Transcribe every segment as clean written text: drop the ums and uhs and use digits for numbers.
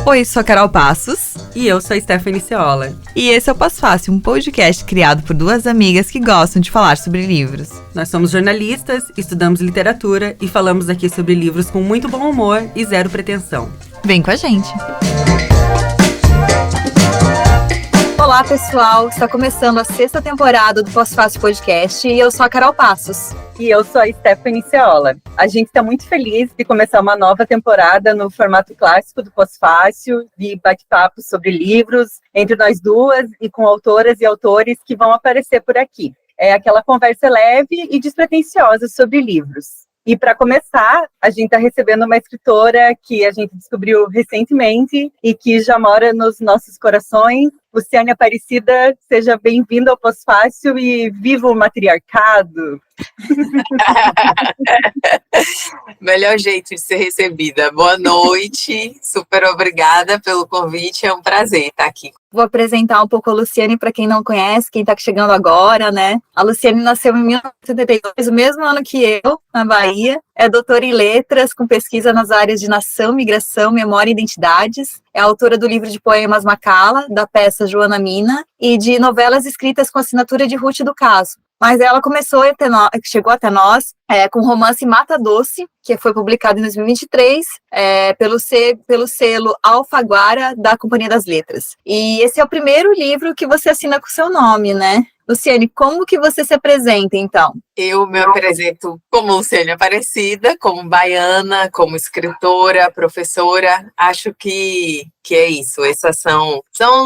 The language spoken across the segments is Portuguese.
Oi, sou a Carol Passos. E eu sou a Stephanie Ceola. E esse é o Pós Fácil, um podcast criado por duas amigas que gostam de falar sobre livros. Nós somos jornalistas, estudamos literatura e falamos aqui sobre livros com muito bom humor e zero pretensão. Vem com a gente! Olá, pessoal! Está começando a 6ª temporada do Pós Fácil Podcast e eu sou a Carol Passos. E eu sou a Stephanie Ceola. A gente está muito feliz de começar uma nova temporada no formato clássico do Pós-Fácil, de bate-papo sobre livros, entre nós duas e com autoras e autores que vão aparecer por aqui. É aquela conversa leve e despretensiosa sobre livros. E para começar, a gente está recebendo uma escritora que a gente descobriu recentemente e que já mora nos nossos corações. Luciane Aparecida, seja bem-vinda ao Pós-Fácil e viva o matriarcado! Melhor jeito de ser recebida. Boa noite, super obrigada pelo convite, é um prazer estar aqui. Vou apresentar um pouco a Luciane para quem não conhece, quem está chegando agora, né? A Luciane nasceu em 1972, o mesmo ano que eu, na Bahia. É doutora em letras, com pesquisa nas áreas de nação, migração, memória e identidades. É autora do livro de poemas Macala, da peça Joana Mina, e de novelas escritas com assinatura de Ruth do Caso. Mas ela chegou até nós com o romance Mata Doce, que foi publicado em 2023 pelo selo Alfaguara da Companhia das Letras. E esse é o primeiro livro que você assina com o seu nome, né? Luciane, como que você se apresenta, então? Eu me apresento como Luciane Aparecida, como baiana, como escritora, professora. Acho que é isso. Esses são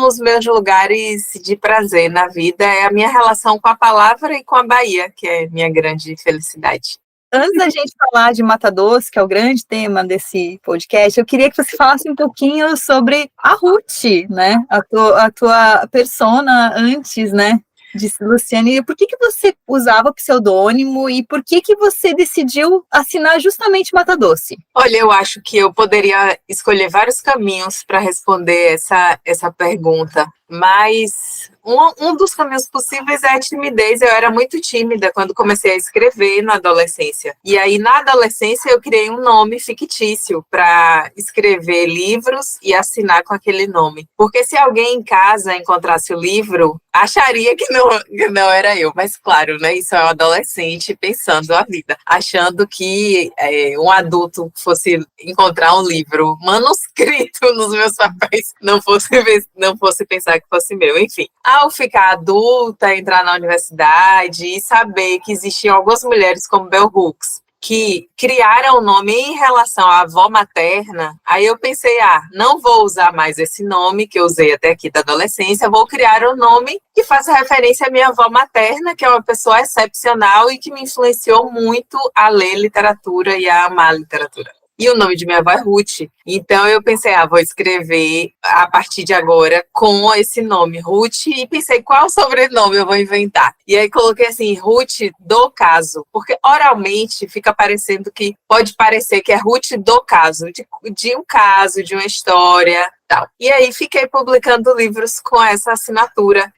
os meus lugares de prazer na vida. É a minha relação com a palavra e com a Bahia, que é minha grande felicidade. Antes da gente falar de Mata Doce, que é o grande tema desse podcast, eu queria que você falasse um pouquinho sobre a Ruth, né? A tua persona antes, né? Disse Luciane, por que você usava o pseudônimo e por que você decidiu assinar justamente Mata Doce? Olha, eu acho que eu poderia escolher vários caminhos para responder essa pergunta, mas um dos caminhos possíveis é a timidez. Eu era muito tímida quando comecei a escrever na adolescência. E aí, na adolescência, eu criei um nome fictício para escrever livros e assinar com aquele nome. Porque se alguém em casa encontrasse o livro, acharia que não era eu. Mas, claro, né, isso é um adolescente pensando a vida, achando que um adulto fosse encontrar um livro manuscrito nos meus papéis, não fosse pensar que fosse meu. Enfim, ao ficar adulta, entrar na universidade e saber que existiam algumas mulheres como Bell Hooks que criaram o nome em relação à avó materna, aí eu pensei, não vou usar mais esse nome que eu usei até aqui da adolescência, vou criar um nome que faça referência à minha avó materna, que é uma pessoa excepcional e que me influenciou muito a ler literatura e a amar literatura. E o nome de minha avó é Ruth. Então eu pensei, vou escrever a partir de agora com esse nome, Ruth, e pensei qual sobrenome eu vou inventar. E aí coloquei assim, Ruth do Caso, porque oralmente fica parecendo que, pode parecer que é Ruth do Caso, de um caso, de uma história, tal. E aí fiquei publicando livros com essa assinatura.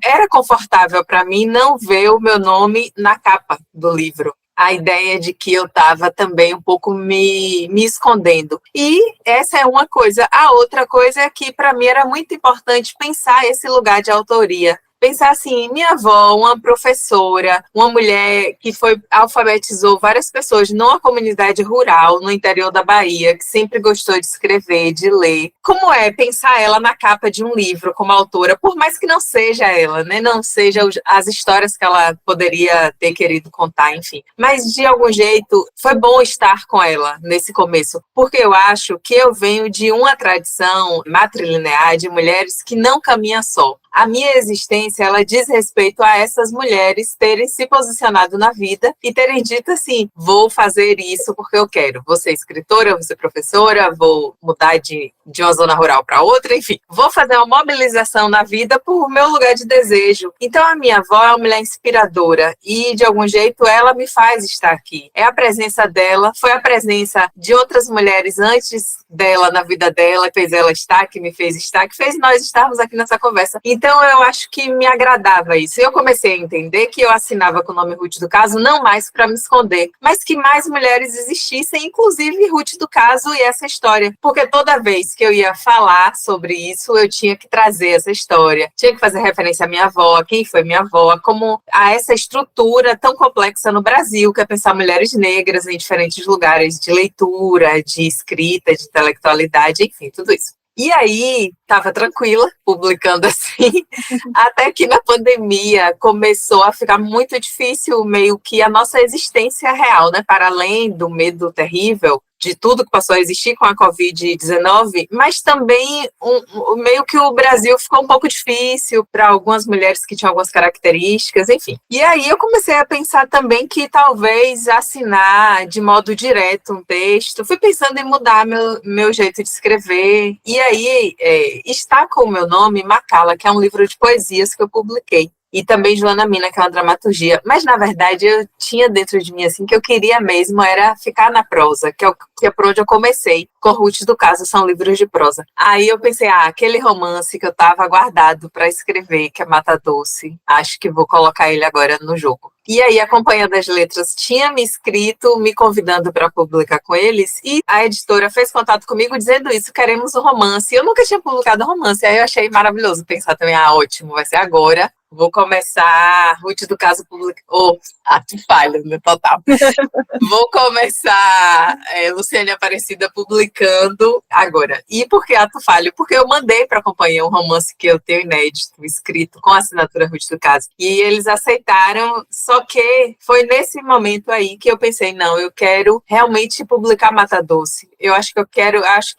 Era confortável para mim não ver o meu nome na capa do livro. A ideia de que eu estava também um pouco me escondendo. E essa é uma coisa. A outra coisa é que, para mim, era muito importante pensar esse lugar de autoria. Pensar assim, minha avó, uma professora, uma mulher que alfabetizou várias pessoas numa comunidade rural, no interior da Bahia, que sempre gostou de escrever, de ler. Como é pensar ela na capa de um livro como autora, por mais que não seja ela, né? Não seja as histórias que ela poderia ter querido contar, enfim. Mas, de algum jeito, foi bom estar com ela nesse começo, porque eu acho que eu venho de uma tradição matrilinear de mulheres que não caminham só. A minha existência, ela diz respeito a essas mulheres terem se posicionado na vida e terem dito assim, vou fazer isso porque eu quero. Vou ser escritora, vou ser professora, vou mudar de uma zona rural para outra, enfim. Vou fazer uma mobilização na vida por meu lugar de desejo. Então, a minha avó é uma mulher inspiradora e, de algum jeito, ela me faz estar aqui. É a presença dela, foi a presença de outras mulheres antes dela, na vida dela, fez ela estar, que me fez estar, que fez nós estarmos aqui nessa conversa. Então, eu acho que me agradava isso. Eu comecei a entender que eu assinava com o nome Ruth do Caso não mais para me esconder, mas que mais mulheres existissem, inclusive Ruth do Caso e essa história. Porque toda vez que eu ia falar sobre isso, eu tinha que trazer essa história. Tinha que fazer referência à minha avó, a quem foi minha avó, como a essa estrutura tão complexa no Brasil, que é pensar mulheres negras em diferentes lugares de leitura, de escrita, de intelectualidade, enfim, tudo isso. E aí, estava tranquila, publicando assim, até que na pandemia começou a ficar muito difícil meio que a nossa existência real, né? Para além do medo terrível de tudo que passou a existir com a Covid-19, mas também meio que o Brasil ficou um pouco difícil para algumas mulheres que tinham algumas características, enfim. E aí eu comecei a pensar também que talvez assinar de modo direto um texto, fui pensando em mudar meu jeito de escrever, e aí está com o meu nome Macala, que é um livro de poesias que eu publiquei. E também Joana Mina, que é uma dramaturgia. Mas, na verdade, eu tinha dentro de mim, assim, que eu queria mesmo era ficar na prosa, que é por onde eu comecei. Com Ruth do Caso, são livros de prosa. Aí eu pensei, aquele romance que eu estava guardado para escrever, que é Mata Doce, acho que vou colocar ele agora no jogo. E aí a Companhia das Letras tinha me escrito, me convidando para publicar com eles, e a editora fez contato comigo dizendo isso, queremos um romance. Eu nunca tinha publicado romance, aí eu achei maravilhoso pensar também, ótimo, vai ser agora. Vou começar, Ruth do Caso publica. Ato falho, né? Total. Vou começar Luciane Aparecida publicando agora. E por que ato falho? Porque eu mandei para a companhia um romance que eu tenho inédito, escrito com a assinatura Ruth do Caso. E eles aceitaram, só que foi nesse momento aí que eu pensei, não, eu quero realmente publicar Mata Doce. Eu acho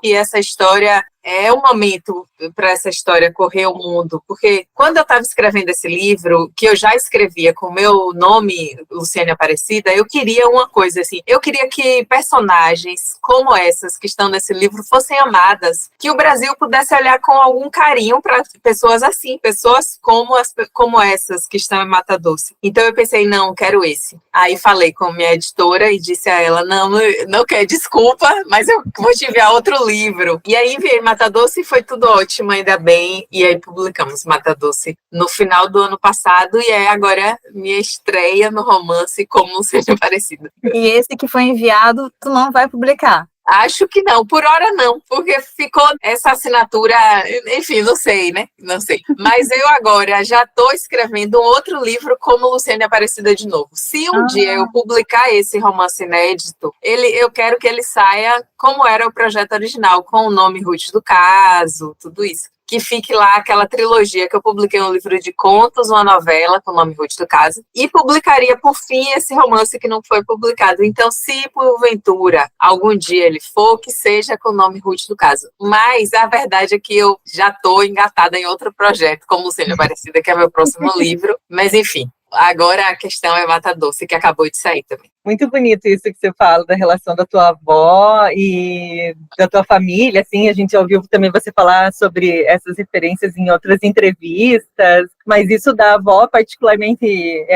que essa história é um momento para essa história correr o mundo, porque quando eu estava escrevendo esse livro, que eu já escrevia com o meu nome, Luciane Aparecida, eu queria uma coisa assim, eu queria que personagens como essas que estão nesse livro fossem amadas, que o Brasil pudesse olhar com algum carinho para pessoas assim, pessoas como essas que estão em Mata Doce. Então eu pensei, não, quero esse. Aí falei com minha editora e disse a ela, não quer desculpa, mas eu vou te enviar outro livro. E aí enviei Mata Doce e foi tudo ótimo, ainda bem. E aí publicamos Mata Doce no final do ano passado e agora minha estreia no romance como Luciane Aparecida. E esse que foi enviado, tu não vai publicar? Acho que não, por hora não, porque ficou essa assinatura, enfim, não sei, né? Não sei. Mas eu agora já estou escrevendo um outro livro como Luciane Aparecida de novo. Se um dia eu publicar esse romance inédito, eu quero que ele saia como era o projeto original, com o nome Ruth do Caso, tudo isso. Que fique lá aquela trilogia que eu publiquei um livro de contos, uma novela com o nome Ruth do Caso, e publicaria, por fim, esse romance que não foi publicado. Então, se porventura algum dia ele for, que seja com o nome Ruth do Caso. Mas a verdade é que eu já estou engatada em outro projeto, como Luciane Aparecida, que é meu próximo livro. Mas, enfim, agora a questão é Mata Doce, que acabou de sair também. Muito bonito isso que você fala da relação da tua avó e da tua família, assim, a gente já ouviu também você falar sobre essas referências em outras entrevistas, mas isso da avó particularmente,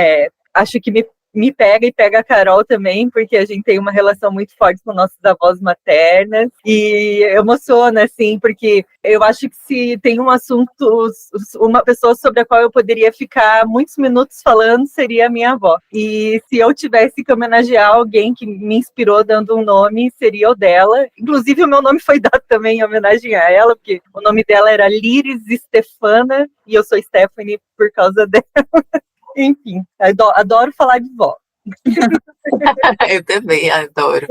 acho que me pega e pega a Carol também, porque a gente tem uma relação muito forte com nossas avós maternas e emociona, assim, porque eu acho que se tem um assunto, uma pessoa sobre a qual eu poderia ficar muitos minutos falando, seria a minha avó. E se eu tivesse que homenagear alguém que me inspirou dando um nome, seria o dela. Inclusive, o meu nome foi dado também em homenagem a ela, porque o nome dela era Liris Stefana e eu sou Stephanie por causa dela. Enfim, adoro falar de vó. Eu também adoro.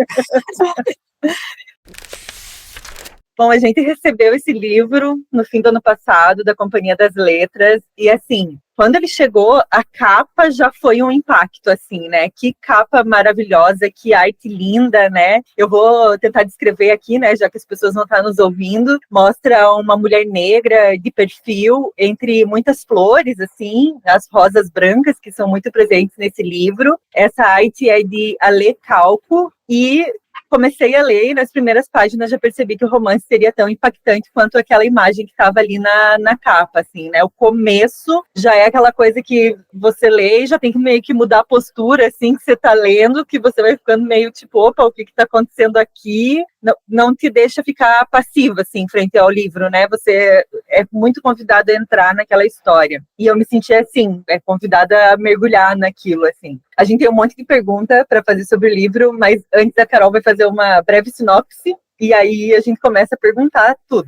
Bom, a gente recebeu esse livro no fim do ano passado, da Companhia das Letras, e assim, quando ele chegou, a capa já foi um impacto, assim, né? Que capa maravilhosa, que arte linda, né? Eu vou tentar descrever aqui, né? Já que as pessoas não estão nos ouvindo. Mostra uma mulher negra de perfil, entre muitas flores, assim, as rosas brancas, que são muito presentes nesse livro. Essa arte é de Ale Calco, e comecei a ler e nas primeiras páginas já percebi que o romance seria tão impactante quanto aquela imagem que estava ali na capa, assim, né? O começo já é aquela coisa que você lê e já tem que meio que mudar a postura, assim, que você tá lendo, que você vai ficando meio tipo, opa, o que tá acontecendo aqui, não te deixa ficar passiva, assim, frente ao livro, né? Você é muito convidado a entrar naquela história. E eu me senti, assim, convidada a mergulhar naquilo, assim. A gente tem um monte de pergunta para fazer sobre o livro, mas antes a Carol vai fazer uma breve sinopse, e aí a gente começa a perguntar tudo.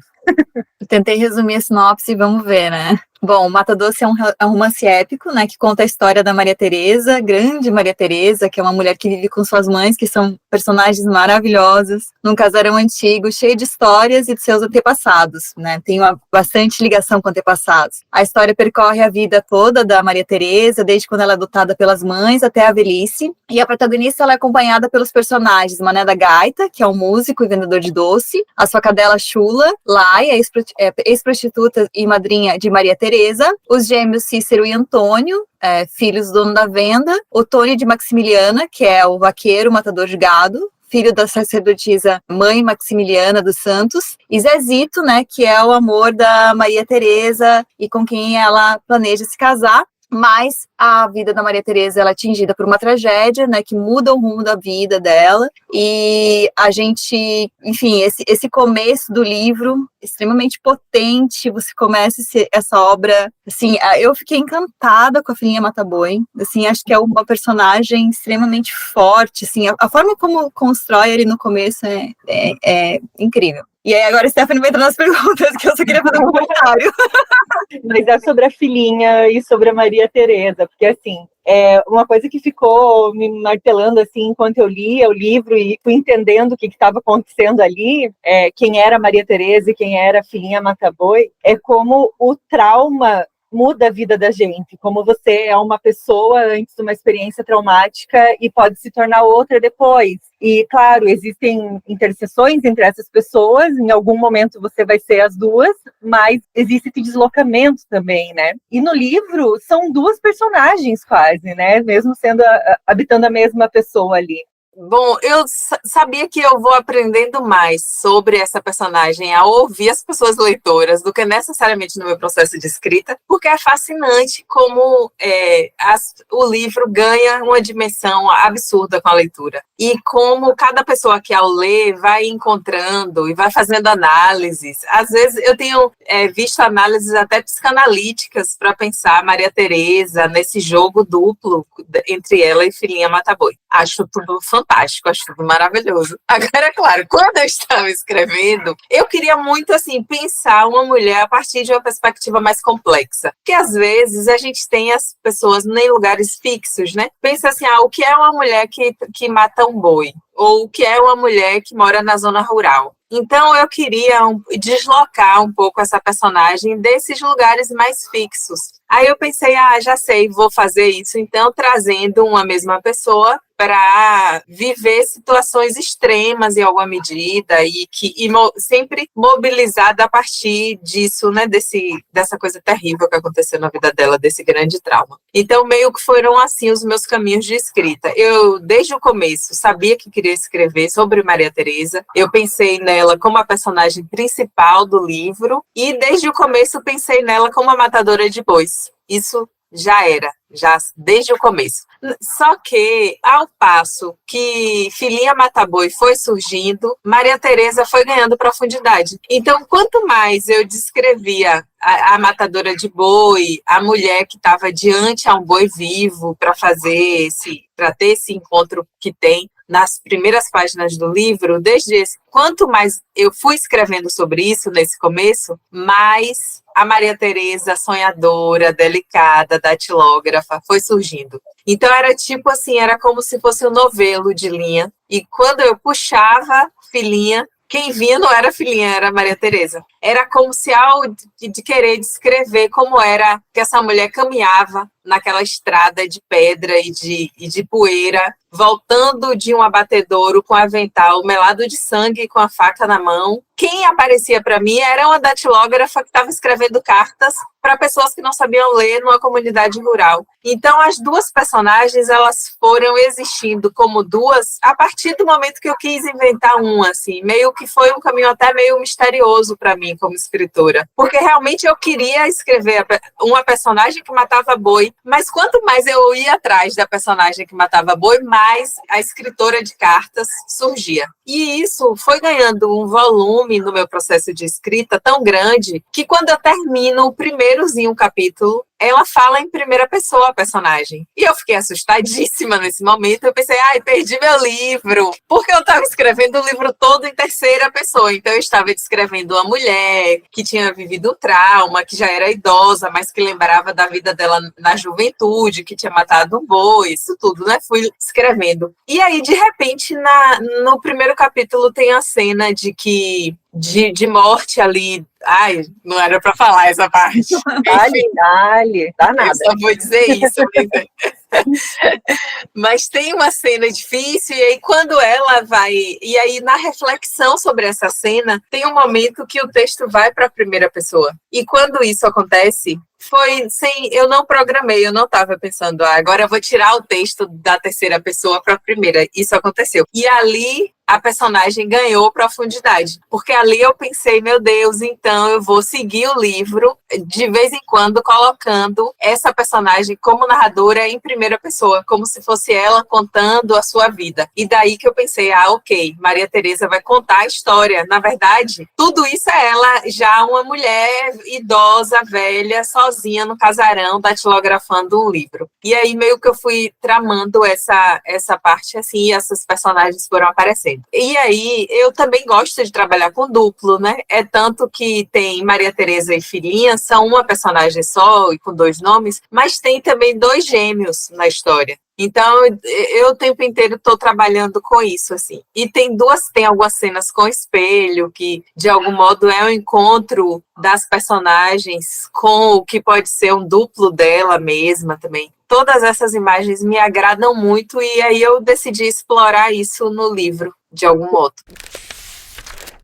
Eu tentei resumir a sinopse e vamos ver, né? Bom, Mata Doce é um romance épico, né, que conta a história da Maria Teresa, grande Maria Teresa, que é uma mulher que vive com suas mães, que são personagens maravilhosas, num casarão antigo, cheio de histórias e de seus antepassados, né? Tem bastante ligação com antepassados. A história percorre a vida toda da Maria Teresa, desde quando ela é adotada pelas mães até a velhice, e a protagonista ela é acompanhada pelos personagens Mané da Gaita, que é um músico e vendedor de doce, a sua cadela Chula, Laia, ex-prostituta e madrinha de Maria Teresa, os gêmeos Cícero e Antônio, filhos do dono da venda, o Tony de Maximiliana, que é o vaqueiro, matador de gado, filho da sacerdotisa mãe Maximiliana dos Santos, e Zezito, né, que é o amor da Maria Teresa e com quem ela planeja se casar. Mas a vida da Maria Teresa ela é atingida por uma tragédia, né, que muda o rumo da vida dela, e a gente, enfim, esse começo do livro, extremamente potente, você começa essa obra, assim, eu fiquei encantada com a Filhinha Mata-Boi, assim, acho que é uma personagem extremamente forte, assim, a forma como constrói ele no começo é incrível. E aí agora a Stephanie vai entrar nas perguntas, que eu só queria fazer um comentário. Mas é sobre a filhinha e sobre a Maria Teresa, porque, assim, uma coisa que ficou me martelando, assim, enquanto eu lia o livro e fui entendendo o que estava acontecendo ali, quem era a Maria Teresa e quem era a Filhinha Mata-Boi, é como o trauma muda a vida da gente, como você é uma pessoa antes de uma experiência traumática e pode se tornar outra depois. E, claro, existem interseções entre essas pessoas, em algum momento você vai ser as duas, mas existe esse deslocamento também, né? E no livro são duas personagens quase, né? Mesmo sendo habitando a mesma pessoa ali. Bom, eu sabia que eu vou aprendendo mais sobre essa personagem ao ouvir as pessoas leitoras do que necessariamente no meu processo de escrita, porque é fascinante como o livro ganha uma dimensão absurda com a leitura. E como cada pessoa que ao ler vai encontrando e vai fazendo análises. Às vezes eu tenho visto análises até psicanalíticas para pensar Maria Teresa nesse jogo duplo entre ela e Filhinha Mata-Boi. Acho tudo fantástico, acho tudo maravilhoso. Agora, claro, quando eu estava escrevendo, eu queria muito, assim, pensar uma mulher a partir de uma perspectiva mais complexa. Porque, às vezes, a gente tem as pessoas em lugares fixos, né? Pensa assim, o que é uma mulher que mata um boi? Ou o que é uma mulher que mora na zona rural? Então, eu queria deslocar um pouco essa personagem desses lugares mais fixos. Aí eu pensei, já sei, vou fazer isso, então, trazendo uma mesma pessoa para viver situações extremas em alguma medida e sempre mobilizada a partir disso, né, dessa coisa terrível que aconteceu na vida dela, desse grande trauma. Então, meio que foram assim os meus caminhos de escrita. Eu, desde o começo, sabia que queria escrever sobre Maria Teresa, eu pensei nela como a personagem principal do livro e, desde o começo, pensei nela como a matadora de bois. Isso já desde o começo. Só que, ao passo que Filhinha Mata-Boi foi surgindo, Maria Teresa foi ganhando profundidade. Então, quanto mais eu descrevia a matadora de boi, a mulher que estava diante a um boi vivo para ter esse encontro que tem nas primeiras páginas do livro, quanto mais eu fui escrevendo sobre isso nesse começo, mais a Maria Teresa, sonhadora, delicada, datilógrafa, foi surgindo. Então era tipo assim, era como se fosse um novelo de linha, e quando eu puxava Filhinha, quem vinha não era Filhinha, era Maria Teresa. Era como se de querer descrever como era que essa mulher caminhava naquela estrada de pedra e de poeira, voltando de um abatedouro com avental melado de sangue e com a faca na mão. Quem aparecia para mim era uma datilógrafa que estava escrevendo cartas para pessoas que não sabiam ler numa comunidade rural. Então, as duas personagens, elas foram existindo como duas a partir do momento que eu quis inventar uma, assim, meio que foi um caminho até meio misterioso para mim como escritora, porque realmente eu queria escrever uma personagem que matava boi, mas quanto mais eu ia atrás da personagem que matava boi, mais a escritora de cartas surgia. E isso foi ganhando um volume no meu processo de escrita tão grande que quando eu termino o primeirozinho capítulo, ela fala em primeira pessoa a personagem. E eu fiquei assustadíssima nesse momento. Eu pensei, ai, perdi meu livro. Porque eu estava escrevendo o livro todo em terceira pessoa. Então eu estava descrevendo uma mulher que tinha vivido um trauma, que já era idosa, mas que lembrava da vida dela na juventude, que tinha matado um boi, isso tudo, né? Fui escrevendo. E aí, de repente, no primeiro capítulo tem a cena de morte ali. Ai, não era para falar essa parte. Dale, dá nada. Eu só vou dizer isso. Mas tem uma cena difícil, e aí quando ela vai... E aí, na reflexão sobre essa cena, tem um momento que o texto vai para a primeira pessoa. E quando isso acontece, foi sem... Eu não programei, eu não estava pensando, agora eu vou tirar o texto da terceira pessoa para a primeira. Isso aconteceu. E ali a personagem ganhou profundidade. Porque ali eu pensei, meu Deus, então eu vou seguir o livro de vez em quando colocando essa personagem como narradora em primeira pessoa, como se fosse ela contando a sua vida. E daí que eu pensei, ok, Maria Teresa vai contar a história. Na verdade, tudo isso é ela já uma mulher idosa, velha, sozinha no casarão, datilografando um livro. E aí meio que eu fui tramando essa parte assim, e essas personagens foram aparecendo. E aí, eu também gosto de trabalhar com duplo, né? É tanto que tem Maria Teresa e Filhinha, são uma personagem só e com 2 nomes, mas tem também 2 gêmeos na história. Então, eu o tempo inteiro estou trabalhando com isso, assim. E tem algumas cenas com espelho, que de algum modo é um encontro das personagens com o que pode ser um duplo dela mesma também. Todas essas imagens me agradam muito e aí eu decidi explorar isso no livro, de algum modo.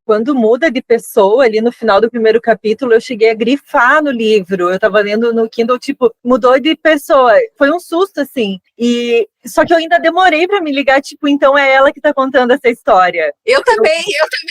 Quando muda de pessoa, ali no final do primeiro capítulo, eu cheguei a grifar no livro. Eu tava lendo no Kindle, tipo, mudou de pessoa. Foi um susto, assim. Só que eu ainda demorei pra me ligar, tipo, então é ela que tá contando essa história. Eu também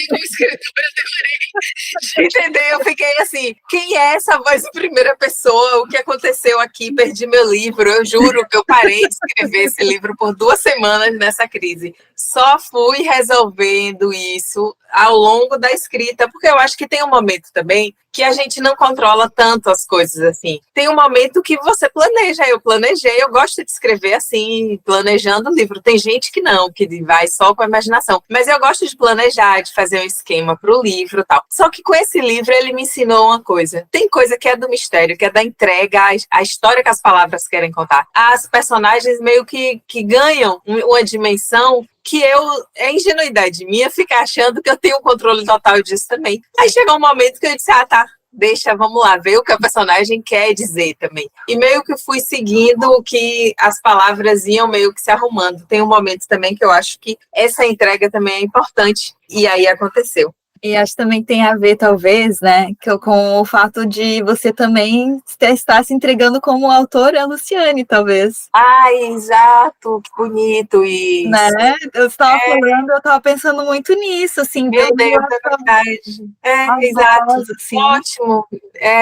como escritora, demorei de entender. Eu fiquei assim, quem é essa voz em primeira pessoa? O que aconteceu aqui? Perdi meu livro. Eu juro que eu parei de escrever esse livro por 2 semanas nessa crise. Só fui resolvendo isso ao longo da escrita, porque eu acho que tem um momento também que a gente não controla tanto as coisas assim. Tem um momento que você planeja, eu planejei, eu gosto de escrever assim, planejando o livro. Tem gente que não, que vai só com a imaginação, mas eu gosto de planejar, de fazer um esquema para o livro e tal. Só que com esse livro ele me ensinou uma coisa. Tem coisa que é do mistério, que é da entrega, a história que as palavras querem contar. As personagens meio que ganham uma dimensão que é ingenuidade minha ficar achando que eu tenho o controle total disso também. Aí chegou um momento que eu disse, tá, deixa, vamos lá, ver o que a personagem quer dizer também. E meio que fui seguindo o que as palavras iam meio que se arrumando. Tem um momento também que eu acho que essa entrega também é importante, e aí aconteceu. E acho que também tem a ver, talvez, né, com o fato de você também estar se entregando como autora, Luciane, talvez. Ai, exato, que bonito isso. Né? Eu estava falando, eu estava pensando muito nisso, assim. Meu Deus, é verdade. Exato. Assim. Ótimo.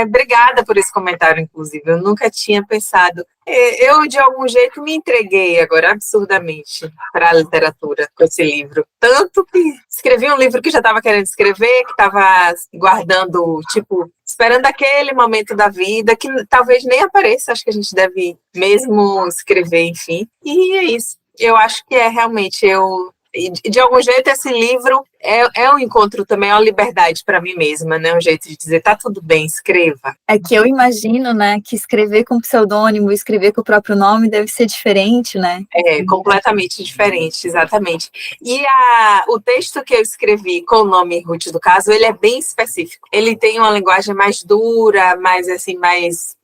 Obrigada por esse comentário, inclusive. Eu nunca tinha pensado. Eu, de algum jeito, me entreguei agora absurdamente para a literatura com esse livro. Tanto que escrevi um livro que já estava querendo escrever, que estava guardando, tipo, esperando aquele momento da vida, que talvez nem apareça, acho que a gente deve mesmo escrever, enfim. E é isso. Eu acho que realmente, de algum jeito, esse livro é um encontro também, é uma liberdade para mim mesma, né? Um jeito de dizer, tá tudo bem, escreva. É que eu imagino, né, que escrever com pseudônimo, escrever com o próprio nome deve ser diferente, né? Completamente diferente, exatamente. E o texto que eu escrevi com o nome Ruth do Caso, ele é bem específico. Ele tem uma linguagem mais dura, mais assim, mais...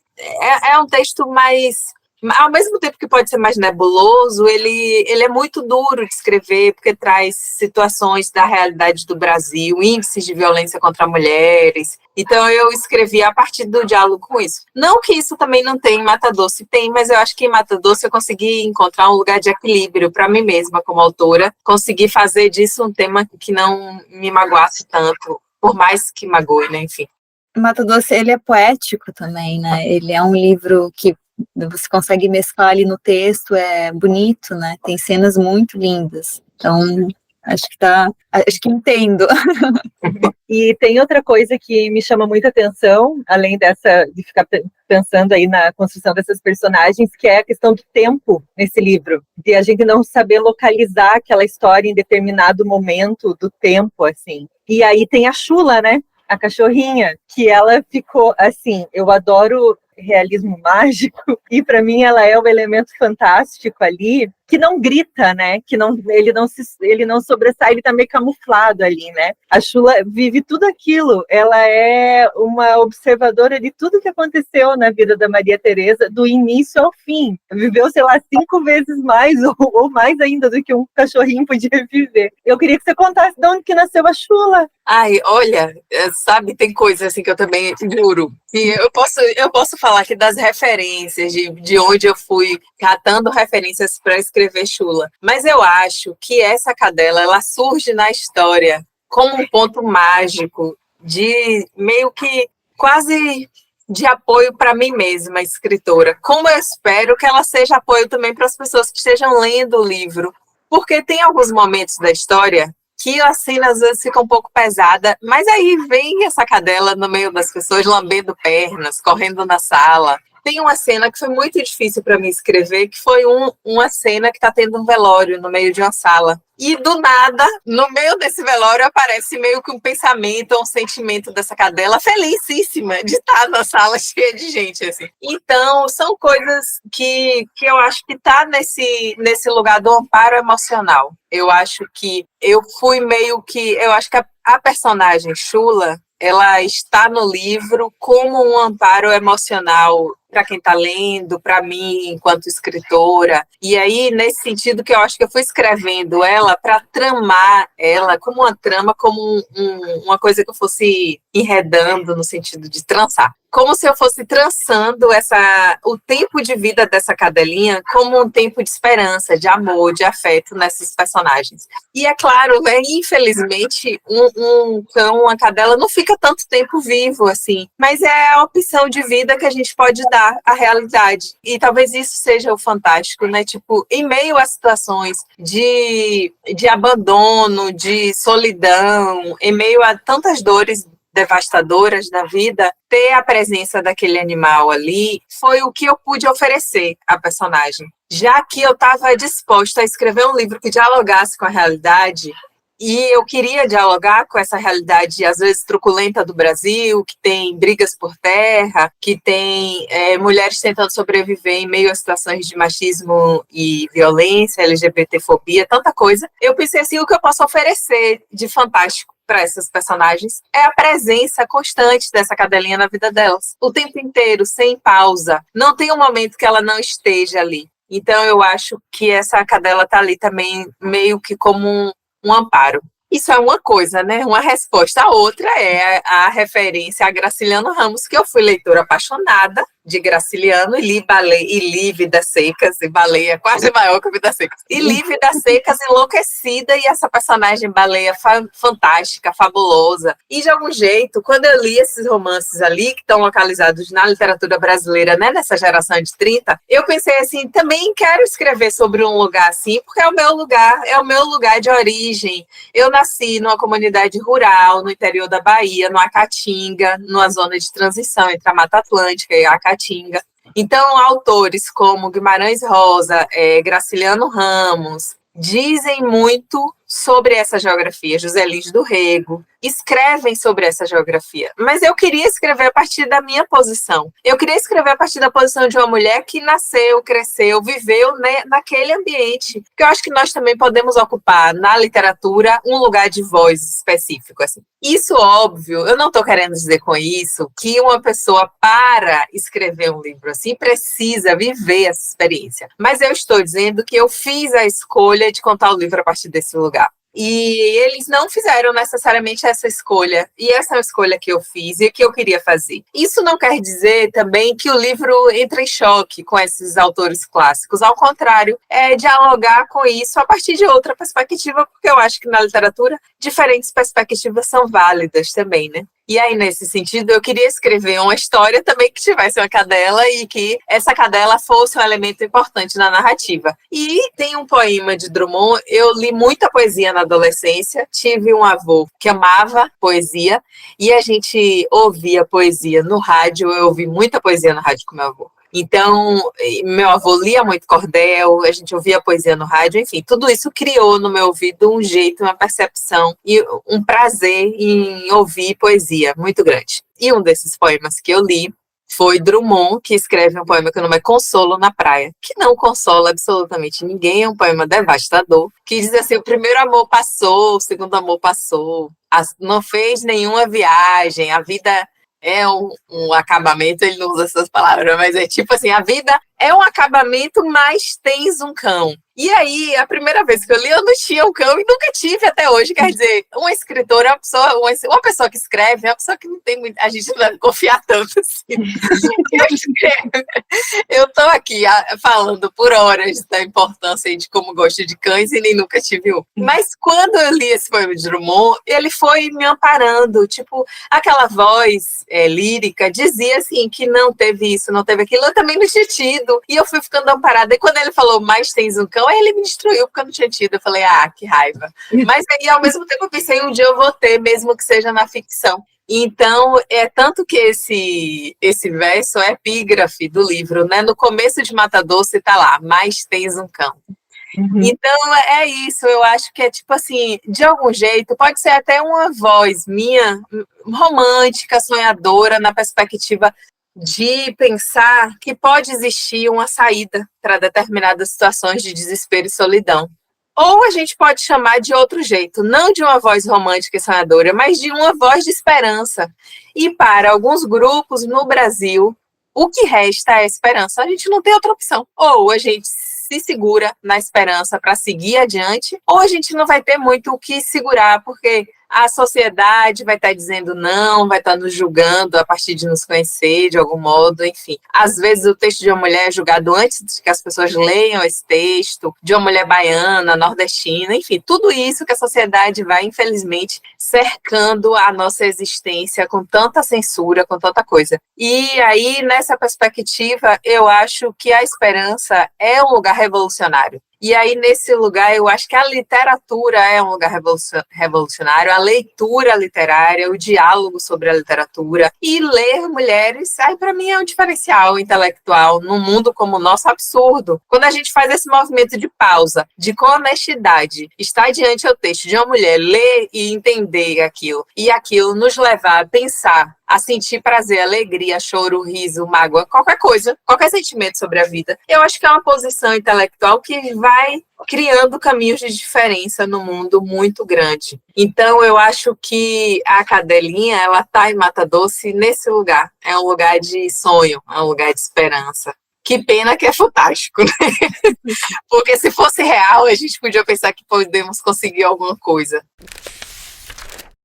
É um texto mais... Ao mesmo tempo que pode ser mais nebuloso, ele é muito duro de escrever, porque traz situações da realidade do Brasil, índices de violência contra mulheres. Então, eu escrevi a partir do diálogo com isso. Não que isso também não tem em Mata Doce, tem, mas eu acho que em Mata Doce eu consegui encontrar um lugar de equilíbrio para mim mesma, como autora, consegui fazer disso um tema que não me magoasse tanto, por mais que magoe, né, enfim. Mata Doce, ele é poético também, né? Ele é um livro que você consegue mesclar ali no texto, é bonito, né? Tem cenas muito lindas. Então, Acho que entendo. E tem outra coisa que me chama muita atenção, além dessa de ficar pensando aí na construção dessas personagens, que é a questão do tempo nesse livro, de a gente não saber localizar aquela história em determinado momento do tempo, assim. E aí tem a Chula, né? A cachorrinha, que ela ficou assim, eu adoro realismo mágico, e para mim ela é um elemento fantástico ali, que não grita, né? Que não, ele não sobressai, ele tá meio camuflado ali, né? A Chula vive tudo aquilo, ela é uma observadora de tudo que aconteceu na vida da Maria Teresa, do início ao fim. Viveu, sei lá, 5 vezes mais, ou mais ainda do que um cachorrinho podia viver. Eu queria que você contasse de onde que nasceu a Chula. Ai, olha, sabe, tem coisa assim que eu também juro. E eu posso falar aqui das referências, de onde eu fui catando referências para escrever Chula. Mas eu acho que essa cadela, ela surge na história como um ponto mágico de meio que quase de apoio para mim mesma, escritora. Como eu espero que ela seja apoio também para as pessoas que estejam lendo o livro. Porque tem alguns momentos da história que a cena às vezes fica um pouco pesada, mas aí vem essa cadela no meio das pessoas, lambendo pernas, correndo na sala. Tem uma cena que foi muito difícil para mim escrever, que foi uma cena que está tendo um velório no meio de uma sala. E do nada, no meio desse velório, aparece meio que um pensamento, um sentimento dessa cadela felicíssima de estar na sala cheia de gente, assim. Então, são coisas que eu acho que tá nesse lugar do amparo emocional. Eu acho que eu acho que a personagem Chula, ela está no livro como um amparo emocional para quem está lendo, para mim, enquanto escritora. E aí, nesse sentido que eu acho que eu fui escrevendo ela para tramar ela como uma trama, como uma coisa que eu fosse enredando no sentido de trançar. Como se eu fosse trançando o tempo de vida dessa cadelinha como um tempo de esperança, de amor, de afeto nesses personagens. E é claro, né, infelizmente, um cão, uma cadela não fica tanto tempo vivo, assim, mas é a opção de vida que a gente pode dar à realidade. E talvez isso seja o fantástico, né? Tipo, em meio a situações de abandono, de solidão, em meio a tantas dores devastadoras da vida, ter a presença daquele animal ali foi o que eu pude oferecer à personagem. Já que eu estava disposta a escrever um livro que dialogasse com a realidade, e eu queria dialogar com essa realidade, às vezes, truculenta do Brasil, que tem brigas por terra, que tem mulheres tentando sobreviver em meio a situações de machismo e violência, LGBTfobia, tanta coisa. Eu pensei assim, o que eu posso oferecer de fantástico para essas personagens é a presença constante dessa cadelinha na vida delas. O tempo inteiro, sem pausa. Não tem um momento que ela não esteja ali. Então, eu acho que essa cadela está ali também meio que como um amparo. Isso é uma coisa, né? Uma resposta. A outra é a referência a Graciliano Ramos, que eu fui leitora apaixonada de Graciliano e li Vidas Secas, e Baleia quase maior que Vidas Secas. E li Vidas Secas enlouquecida, e essa personagem baleia fantástica, fabulosa. E de algum jeito, quando eu li esses romances ali, que estão localizados na literatura brasileira, né, nessa geração de 30, eu pensei assim, também quero escrever sobre um lugar assim, porque é o meu lugar de origem. Eu nasci numa comunidade rural, no interior da Bahia, no Acatinga, numa zona de transição entre a Mata Atlântica e a Caatinga. Então, autores como Guimarães Rosa, Graciliano Ramos, dizem muito sobre essa geografia. José Lins do Rego escrevem sobre essa geografia. Mas eu queria escrever a partir da minha posição. Eu queria escrever a partir da posição de uma mulher que nasceu, cresceu, viveu, né, naquele ambiente. Porque eu acho que nós também podemos ocupar na literatura um lugar de voz específico. Assim. Isso, óbvio, eu não estou querendo dizer com isso que uma pessoa, para escrever um livro assim, precisa viver essa experiência. Mas eu estou dizendo que eu fiz a escolha de contar o livro a partir desse lugar. E eles não fizeram necessariamente essa escolha. E essa é uma escolha que eu fiz e que eu queria fazer. Isso não quer dizer também que o livro entra em choque com esses autores clássicos. Ao contrário, é dialogar com isso a partir de outra perspectiva, porque eu acho que na literatura diferentes perspectivas são válidas também, né? E aí, nesse sentido, eu queria escrever uma história também que tivesse uma cadela e que essa cadela fosse um elemento importante na narrativa. E tem um poema de Drummond, eu li muita poesia na adolescência, tive um avô que amava poesia e a gente ouvia poesia no rádio, eu ouvi muita poesia no rádio com meu avô. Então, meu avô lia muito cordel, a gente ouvia poesia no rádio, enfim, tudo isso criou no meu ouvido um jeito, uma percepção e um prazer em ouvir poesia muito grande. E um desses poemas que eu li foi Drummond, que escreve um poema que o nome é Consolo na Praia, que não consola absolutamente ninguém, é um poema devastador, que diz assim: o primeiro amor passou, o segundo amor passou, não fez nenhuma viagem, a vida é um acabamento, ele não usa essas palavras, mas é tipo assim, a vida é um acabamento, mas tens um cão. E aí, a primeira vez que eu li, eu não tinha um cão e nunca tive até hoje. Quer dizer, uma escritora, uma pessoa que escreve, é uma pessoa que não tem muito, a gente não deve confiar tanto assim. Eu estou aqui falando por horas da importância de como gosto de cães e nem nunca tive um. Mas quando eu li esse poema de Drummond, ele foi me amparando, tipo, aquela voz lírica dizia assim que não teve isso, não teve aquilo, eu também não tinha tido. E eu fui ficando amparada. E quando ele falou, mas tens um cão, aí ele me destruiu porque eu não tinha tido. Eu falei, que raiva. Mas aí, ao mesmo tempo, eu pensei, um dia eu vou ter, mesmo que seja na ficção. Então, é tanto que esse verso é epígrafe do livro, né? No começo de Mata Doce tá lá, mas tens um cão. Uhum. Então, é isso, eu acho que é tipo assim, de algum jeito, pode ser até uma voz minha, romântica, sonhadora, na perspectiva de pensar que pode existir uma saída para determinadas situações de desespero e solidão. Ou a gente pode chamar de outro jeito, não de uma voz romântica e sonhadora, mas de uma voz de esperança. E para alguns grupos no Brasil, o que resta é a esperança. A gente não tem outra opção. Ou a gente se segura na esperança para seguir adiante, ou a gente não vai ter muito o que segurar, porque a sociedade vai estar dizendo não, vai estar nos julgando a partir de nos conhecer de algum modo, enfim. Às vezes o texto de uma mulher é julgado antes de que as pessoas leiam esse texto, de uma mulher baiana, nordestina, enfim, tudo isso que a sociedade vai, infelizmente, cercando a nossa existência com tanta censura, com tanta coisa. E aí, nessa perspectiva, eu acho que a esperança é um lugar revolucionário. E aí, nesse lugar, eu acho que a literatura é um lugar revolucionário, a leitura literária, o diálogo sobre a literatura e ler mulheres, aí para mim é um diferencial intelectual num mundo como o nosso absurdo. Quando a gente faz esse movimento de pausa, de com honestidade, estar diante do texto de uma mulher, ler e entender aquilo, e aquilo nos levar a pensar, a sentir prazer, alegria, choro, riso, mágoa, qualquer coisa, qualquer sentimento sobre a vida. Eu acho que é uma posição intelectual que vai criando caminhos de diferença no mundo muito grande. Então, eu acho que a cadelinha, ela está em Mata Doce nesse lugar. É um lugar de sonho, é um lugar de esperança. Que pena que é fantástico, né? Porque se fosse real, a gente podia pensar que podemos conseguir alguma coisa.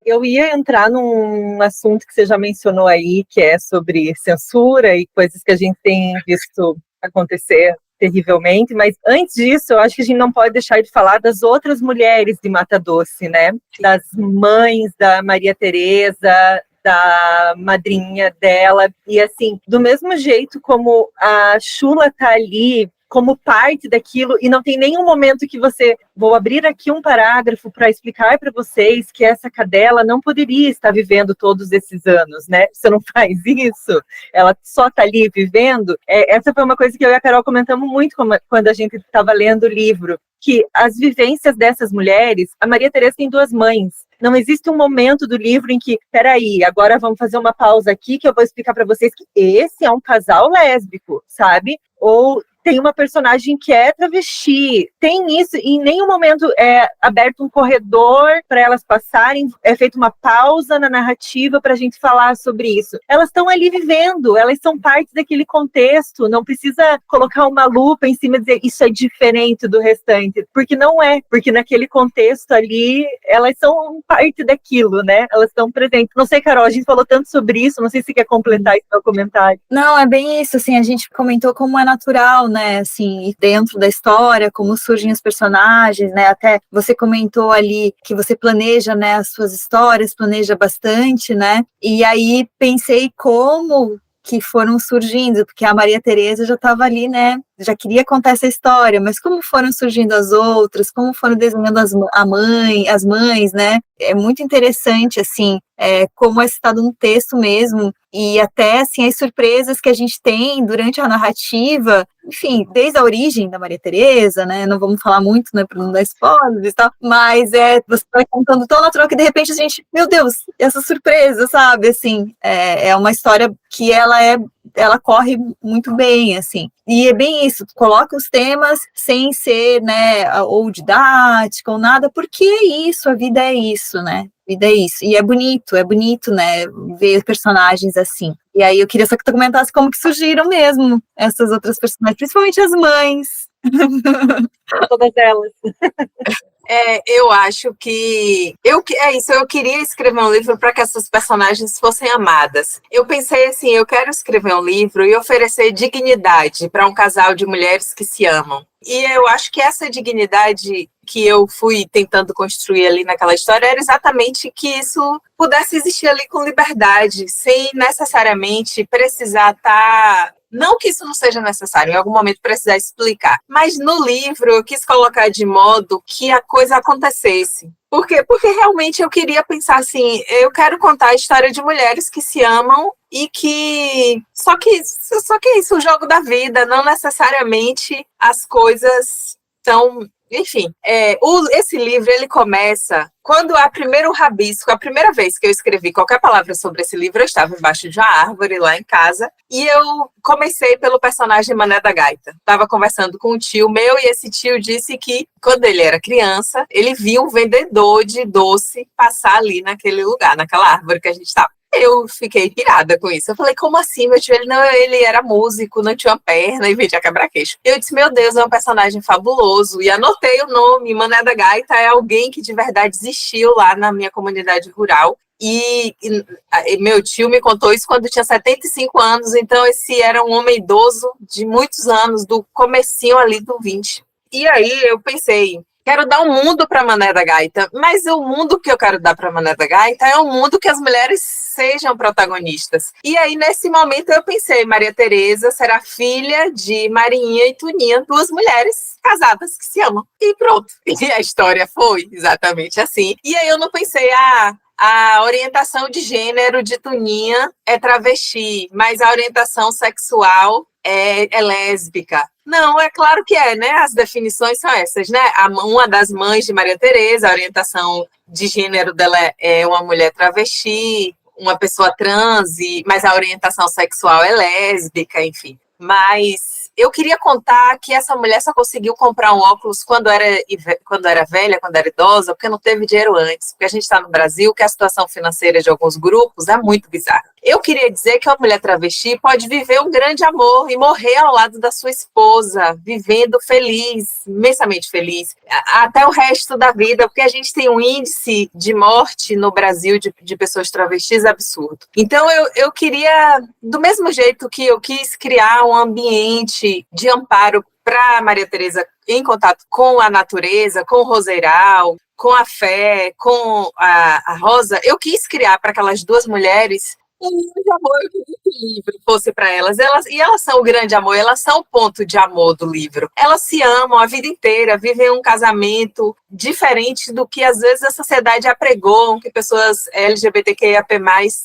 Eu ia entrar num assunto que você já mencionou aí, que é sobre censura e coisas que a gente tem visto acontecer terrivelmente, mas antes disso, eu acho que a gente não pode deixar de falar das outras mulheres de Mata Doce, né? Das mães da Maria Teresa, da madrinha dela, e assim, do mesmo jeito como a Chula tá ali como parte daquilo, e não tem nenhum momento que você... Vou abrir aqui um parágrafo para explicar para vocês que essa cadela não poderia estar vivendo todos esses anos, né? Você não faz isso, ela só está ali vivendo. Essa foi uma coisa que eu e a Carol comentamos muito quando a gente estava lendo o livro, que as vivências dessas mulheres... A Maria Teresa tem duas mães. Não existe um momento do livro em que, peraí, agora vamos fazer uma pausa aqui que eu vou explicar para vocês que esse é um casal lésbico, sabe? Ou tem uma personagem que é travesti, tem isso, e em nenhum momento é aberto um corredor para elas passarem, é feita uma pausa na narrativa para a gente falar sobre isso. Elas estão ali vivendo, elas são parte daquele contexto, não precisa colocar uma lupa em cima e dizer isso é diferente do restante, porque não é, porque naquele contexto ali, elas são parte daquilo, né? Elas estão presentes. Não sei, Carol, a gente falou tanto sobre isso, não sei se você quer completar esse seu comentário. Não, é bem isso, assim, a gente comentou como é natural, né, assim, dentro da história, como surgem os personagens, né, até você comentou ali que você planeja, né, as suas histórias, planeja bastante, né, e aí pensei como que foram surgindo, porque a Maria Tereza já estava ali, né, já queria contar essa história, mas como foram surgindo as outras, como foram desenhando as mães, né, é muito interessante, assim, como é citado no texto mesmo, e até, assim, as surpresas que a gente tem durante a narrativa, enfim, desde a origem da Maria Tereza, né, não vamos falar muito, né, para não dar spoilers e tal, mas você vai contando tão natural que, de repente, a gente, meu Deus, essa surpresa, sabe, assim, é uma história que ela corre muito bem, assim, e é bem isso, coloca os temas sem ser, né, ou didática ou nada, porque é isso, a vida é isso, né, a vida é isso, e é bonito, né, ver personagens assim. E aí eu queria só que tu comentasse como que surgiram mesmo essas outras personagens, principalmente as mães. Todas elas. Eu acho que é isso. Eu queria escrever um livro para que essas personagens fossem amadas. Eu pensei assim, eu quero escrever um livro e oferecer dignidade para um casal de mulheres que se amam. E eu acho que essa dignidade que eu fui tentando construir ali naquela história era exatamente que isso pudesse existir ali com liberdade, sem necessariamente precisar estar... Não que isso não seja necessário, em algum momento precisar explicar. Mas no livro eu quis colocar de modo que a coisa acontecesse. Por quê? Porque realmente eu queria pensar assim, eu quero contar a história de mulheres que se amam e que... Só que é isso, o jogo da vida, não necessariamente as coisas são... Enfim, esse livro, ele começa quando a primeiro rabisco, a primeira vez que eu escrevi qualquer palavra sobre esse livro, eu estava embaixo de uma árvore lá em casa, e eu comecei pelo personagem Mané da Gaita. Estava conversando com um tio meu, e esse tio disse que, quando ele era criança, ele via um vendedor de doce passar ali naquele lugar, naquela árvore que a gente estava. Eu fiquei pirada com isso. Eu falei, como assim, meu tio? Ele era músico, não tinha uma perna e vendia quebra-queixo. Eu disse, meu Deus, é um personagem fabuloso. E anotei o nome, Mané da Gaita é alguém que de verdade existiu lá na minha comunidade rural. E meu tio me contou isso quando tinha 75 anos, então esse era um homem idoso de muitos anos, do comecinho ali do 20. E aí eu pensei, quero dar um mundo para Mané da Gaita, mas o mundo que eu quero dar para Mané da Gaita é um mundo que as mulheres sejam protagonistas. E aí, nesse momento, eu pensei, Maria Tereza será filha de Marinha e Tuninha, duas mulheres casadas que se amam. E pronto. E a história foi exatamente assim. E aí eu não pensei, a orientação de gênero de Tuninha é travesti, mas a orientação sexual é lésbica. Não, é claro que é, né? As definições são essas, né? Uma das mães de Maria Tereza, a orientação de gênero dela é uma mulher travesti, uma pessoa trans, mas a orientação sexual é lésbica, enfim. Mas eu queria contar que essa mulher só conseguiu comprar um óculos quando era velha, quando era idosa, porque não teve dinheiro antes. Porque a gente está no Brasil, que a situação financeira de alguns grupos é muito bizarra. Eu queria dizer que uma mulher travesti pode viver um grande amor e morrer ao lado da sua esposa, vivendo feliz, imensamente feliz, até o resto da vida, porque a gente tem um índice de morte no Brasil de pessoas travestis absurdo. Então eu queria, do mesmo jeito que eu quis criar um ambiente de amparo para Maria Tereza em contato com a natureza, com o roseiral, com a fé, com a Rosa, eu quis criar para aquelas duas mulheres um grande amor. Eu queria que o livro fosse para elas. E elas são o grande amor, elas são o ponto de amor do livro. Elas se amam a vida inteira, vivem um casamento diferente do que às vezes a sociedade apregou, que pessoas LGBTQIAP+,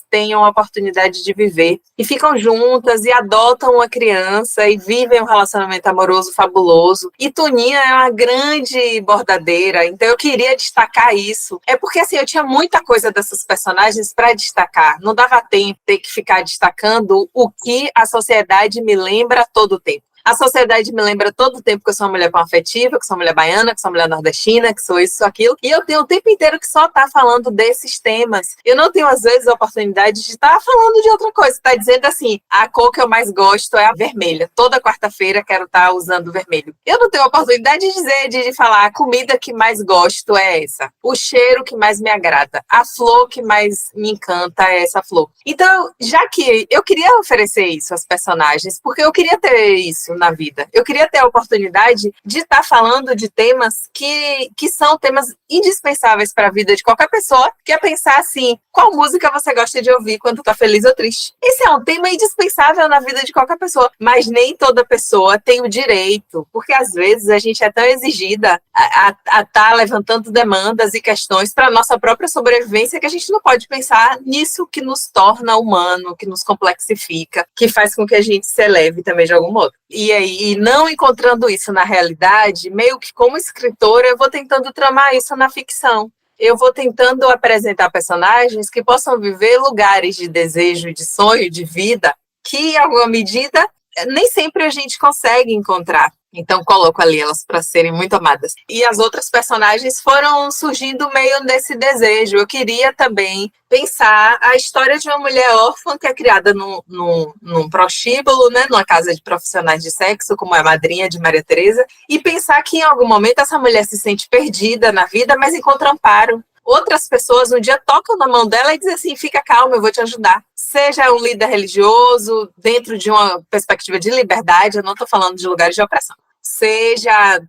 tenham a oportunidade de viver. E ficam juntas e adotam uma criança e vivem um relacionamento amoroso fabuloso. E Tuninha é uma grande bordadeira, então eu queria destacar isso. É porque assim, eu tinha muita coisa dessas personagens para destacar. Não dava tempo ter que ficar destacando o que a sociedade me lembra a todo tempo. A sociedade me lembra todo o tempo que eu sou uma mulher panafetiva, que sou uma mulher baiana, que sou uma mulher nordestina, que sou isso, aquilo. E eu tenho o tempo inteiro que só tá falando desses temas. Eu não tenho, às vezes, a oportunidade de estar falando de outra coisa. Tá dizendo assim, a cor que eu mais gosto é a vermelha. Toda quarta-feira quero estar usando vermelho. Eu não tenho a oportunidade de dizer, de falar, a comida que mais gosto é essa. O cheiro que mais me agrada. A flor que mais me encanta é essa flor. Então, já que eu queria oferecer isso às personagens, porque eu queria ter isso muito na vida. Eu queria ter a oportunidade de estar falando de temas que são temas indispensáveis para a vida de qualquer pessoa, que é pensar assim, qual música você gosta de ouvir quando está feliz ou triste? Esse é um tema indispensável na vida de qualquer pessoa, mas nem toda pessoa tem o direito, porque às vezes a gente é tão exigida a estar levantando demandas e questões para a nossa própria sobrevivência que a gente não pode pensar nisso que nos torna humano, que nos complexifica, que faz com que a gente se eleve também de algum modo. E aí, não encontrando isso na realidade, meio que como escritora, eu vou tentando tramar isso na ficção. Eu vou tentando apresentar personagens que possam viver lugares de desejo, de sonho, de vida, que, em alguma medida, nem sempre a gente consegue encontrar. Então, coloco ali elas para serem muito amadas. E as outras personagens foram surgindo meio desse desejo. Eu queria também pensar a história de uma mulher órfã que é criada num prostíbulo, né, numa casa de profissionais de sexo, como é a madrinha de Maria Teresa, e pensar que em algum momento essa mulher se sente perdida na vida, mas encontra amparo. Outras pessoas um dia tocam na mão dela e dizem assim, fica calma, eu vou te ajudar. Seja um líder religioso, dentro de uma perspectiva de liberdade, eu não estou falando de lugares de opressão. Seja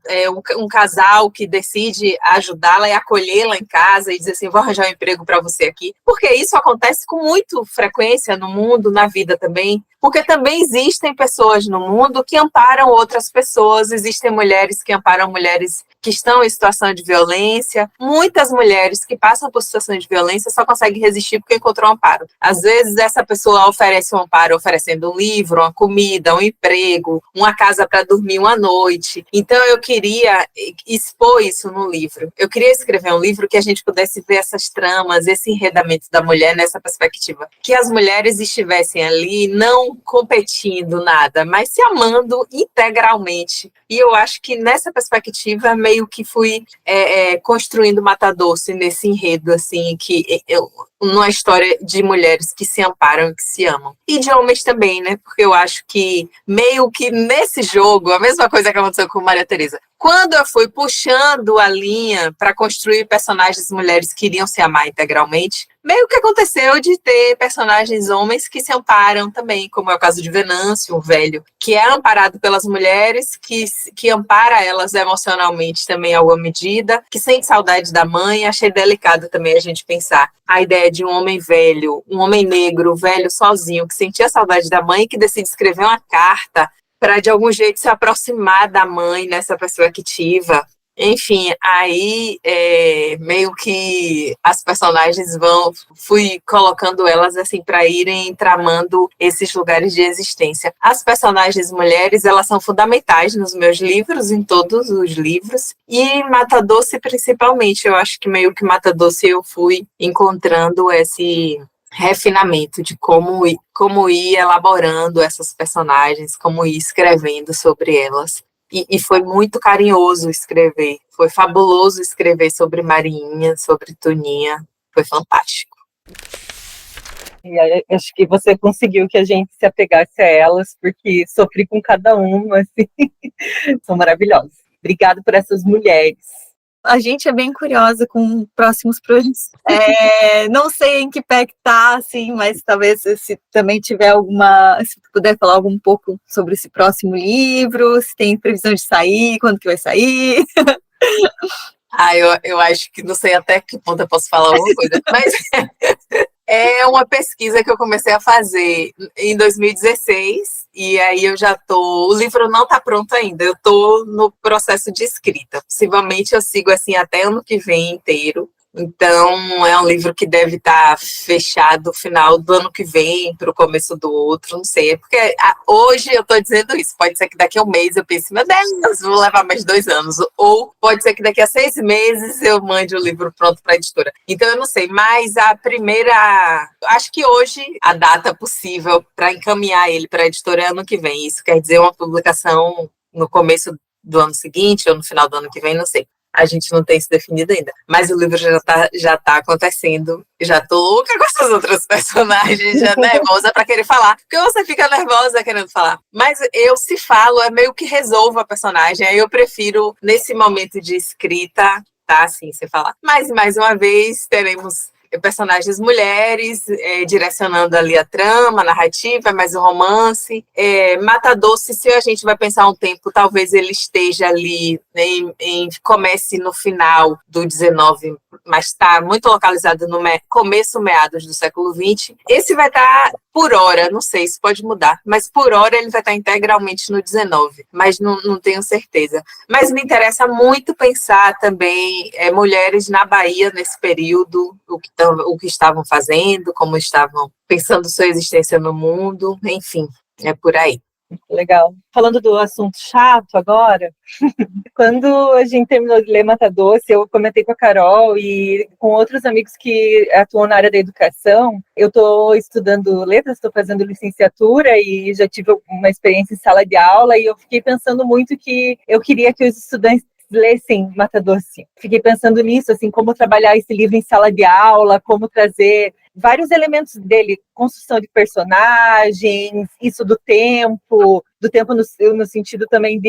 um casal que decide ajudá-la e acolhê-la em casa e dizer assim, vou arranjar um emprego para você aqui. Porque isso acontece com muita frequência no mundo, na vida também. Porque também existem pessoas no mundo que amparam outras pessoas, existem mulheres que amparam mulheres que estão em situação de violência. Muitas mulheres que passam por situação de violência só conseguem resistir porque encontrou um amparo. Às vezes, essa pessoa oferece um amparo oferecendo um livro, uma comida, um emprego, uma casa para dormir uma noite. Então, eu queria expor isso no livro. Eu queria escrever um livro que a gente pudesse ver essas tramas, esse enredamento da mulher nessa perspectiva. Que as mulheres estivessem ali não competindo nada, mas se amando integralmente. E eu acho que nessa perspectiva meio que fui construindo Mata Doce nesse enredo, assim, numa história de mulheres que se amparam e que se amam. E de homens também, né? Porque eu acho que meio que nesse jogo, a mesma coisa que aconteceu com Maria Teresa, quando eu fui puxando a linha para construir personagens mulheres que iriam se amar integralmente, meio que aconteceu de ter personagens homens que se amparam também, como é o caso de Venâncio, um velho, que é amparado pelas mulheres, que ampara elas emocionalmente também em alguma medida, que sente saudade da mãe. Achei delicado também a gente pensar a ideia de um homem velho, um homem negro, velho sozinho, que sentia saudade da mãe e que decide escrever uma carta para de algum jeito se aproximar da mãe nessa perspectiva. Enfim, aí meio que as personagens fui colocando elas assim para irem tramando esses lugares de existência. As personagens mulheres, elas são fundamentais nos meus livros, em todos os livros, e Mata Doce principalmente. Eu acho que meio que Mata Doce eu fui encontrando esse refinamento de como ir elaborando essas personagens, como ir escrevendo sobre elas. E foi muito carinhoso escrever, foi fabuloso escrever sobre Marinha, sobre Toninha, foi fantástico. E acho que você conseguiu que a gente se apegasse a elas, porque sofri com cada uma, assim, são maravilhosas. Obrigada por essas mulheres. A gente é bem curiosa com próximos projetos. Não sei em que pé que tá, assim, mas talvez se também tiver se puder falar um pouco sobre esse próximo livro, se tem previsão de sair, quando que vai sair. Eu acho que não sei até que ponto eu posso falar alguma coisa, mas é uma pesquisa que eu comecei a fazer em 2016, e aí o livro não está pronto ainda, eu estou no processo de escrita. Possivelmente eu sigo assim até ano que vem inteiro. Então, é um livro que deve estar fechado no final do ano que vem, para o começo do outro, não sei. É porque hoje eu estou dizendo isso. Pode ser que daqui a um mês eu pense, meu Deus, vou levar mais 2 anos. Ou pode ser que daqui a 6 meses eu mande o livro pronto para a editora. Então, eu não sei. Mas acho que hoje a data possível para encaminhar ele para a editora é ano que vem. Isso quer dizer uma publicação no começo do ano seguinte ou no final do ano que vem, não sei. A gente não tem isso definido ainda. Mas o livro já tá acontecendo. Já tô louca com essas outras personagens, já nervosa pra querer falar. Porque você fica nervosa querendo falar. Mas se falo, é meio que resolvo a personagem. Aí eu prefiro, nesse momento de escrita, tá assim, sem falar. Mas, mais uma vez, teremos personagens mulheres, direcionando ali a trama, a narrativa, mais o romance. Mata Doce, se a gente vai pensar um tempo, talvez ele esteja ali comece no final do 19, mas está muito localizado no começo, meados do século 20. Esse vai estar por hora, não sei, isso pode mudar, mas por hora ele vai estar integralmente no 19, mas não tenho certeza. Mas me interessa muito pensar também mulheres na Bahia nesse período, o que estavam fazendo, como estavam pensando sua existência no mundo, enfim, é por aí. Legal. Falando do assunto chato agora, quando a gente terminou de ler Mata Doce, eu comentei com a Carol e com outros amigos que atuam na área da educação. Eu estou estudando letras, estou fazendo licenciatura e já tive uma experiência em sala de aula, e eu fiquei pensando muito que eu queria que os estudantes lessem Mata Doce. Fiquei pensando nisso, assim, como trabalhar esse livro em sala de aula, como trazer vários elementos dele, construção de personagens, isso do tempo no sentido também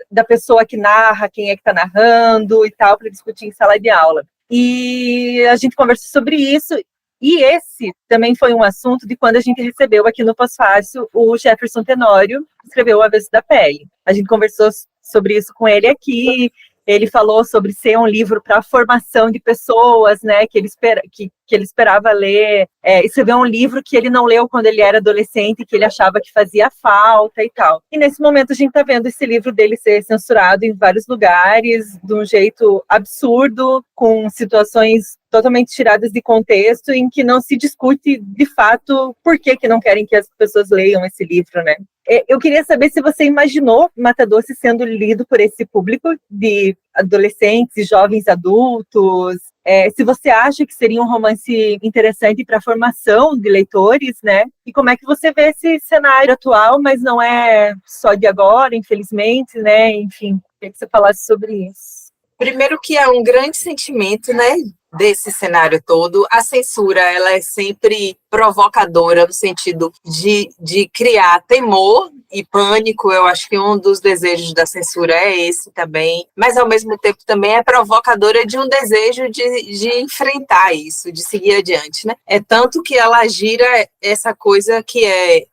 da pessoa que narra, quem é que está narrando e tal, para discutir em sala de aula. E a gente conversou sobre isso, e esse também foi um assunto de quando a gente recebeu aqui no Pós-Fácil o Jefferson Tenório, que escreveu O Avesso da Pele. A gente conversou sobre isso com ele aqui. Ele falou sobre ser um livro para a formação de pessoas, né, que ele esperava ler, escrever um livro que ele não leu quando ele era adolescente, que ele achava que fazia falta e tal. E nesse momento a gente está vendo esse livro dele ser censurado em vários lugares, de um jeito absurdo, com situações totalmente tiradas de contexto, em que não se discute de fato por que não querem que as pessoas leiam esse livro, né? Eu queria saber se você imaginou Mata Doce sendo lido por esse público de adolescentes e jovens adultos, se você acha que seria um romance interessante para a formação de leitores, né? E como é que você vê esse cenário atual, mas não é só de agora, infelizmente, né? Enfim, queria que você falasse sobre isso. Primeiro que é um grande sentimento, né, desse cenário todo. A censura, ela é sempre provocadora no sentido de criar temor e pânico. Eu acho que um dos desejos da censura é esse também, mas ao mesmo tempo também é provocadora de um desejo de enfrentar isso, de seguir adiante, né? É tanto que ela gira essa coisa que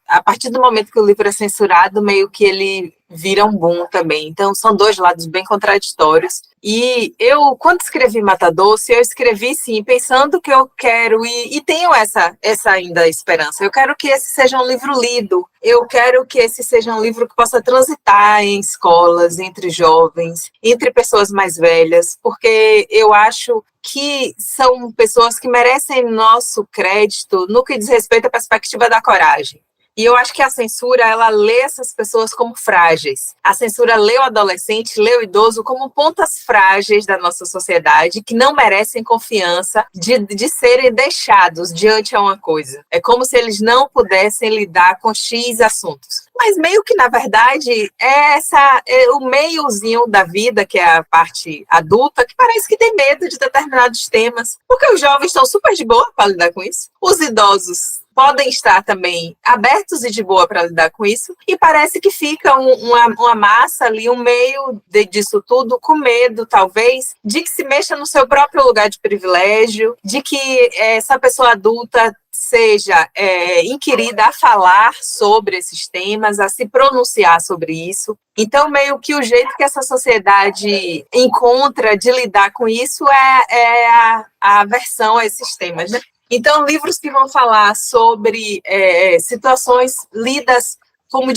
a partir do momento que o livro é censurado, meio que ele vira um boom também. Então, são dois lados bem contraditórios. E eu, quando escrevi Mata Doce, eu escrevi, sim, pensando que eu quero, e tenho essa ainda esperança, eu quero que esse seja um livro lido, eu quero que esse seja um livro que possa transitar em escolas, entre jovens, entre pessoas mais velhas, porque eu acho que são pessoas que merecem nosso crédito no que diz respeito à perspectiva da coragem. E eu acho que a censura, ela lê essas pessoas como frágeis. A censura lê o adolescente, lê o idoso como pontas frágeis da nossa sociedade, que não merecem confiança de serem deixados diante a uma coisa. É como se eles não pudessem lidar com X assuntos. Mas meio que, na verdade, é o meiozinho da vida, que é a parte adulta, que parece que tem medo de determinados temas. Porque os jovens estão super de boa para lidar com isso. Os idosos podem estar também abertos e de boa para lidar com isso, e parece que fica uma massa ali, um meio disso tudo, com medo, talvez, de que se mexa no seu próprio lugar de privilégio, de que essa pessoa adulta seja inquirida a falar sobre esses temas, a se pronunciar sobre isso. Então, meio que o jeito que essa sociedade encontra de lidar com isso é a aversão a esses temas, né? Então, livros que vão falar sobre situações lidas como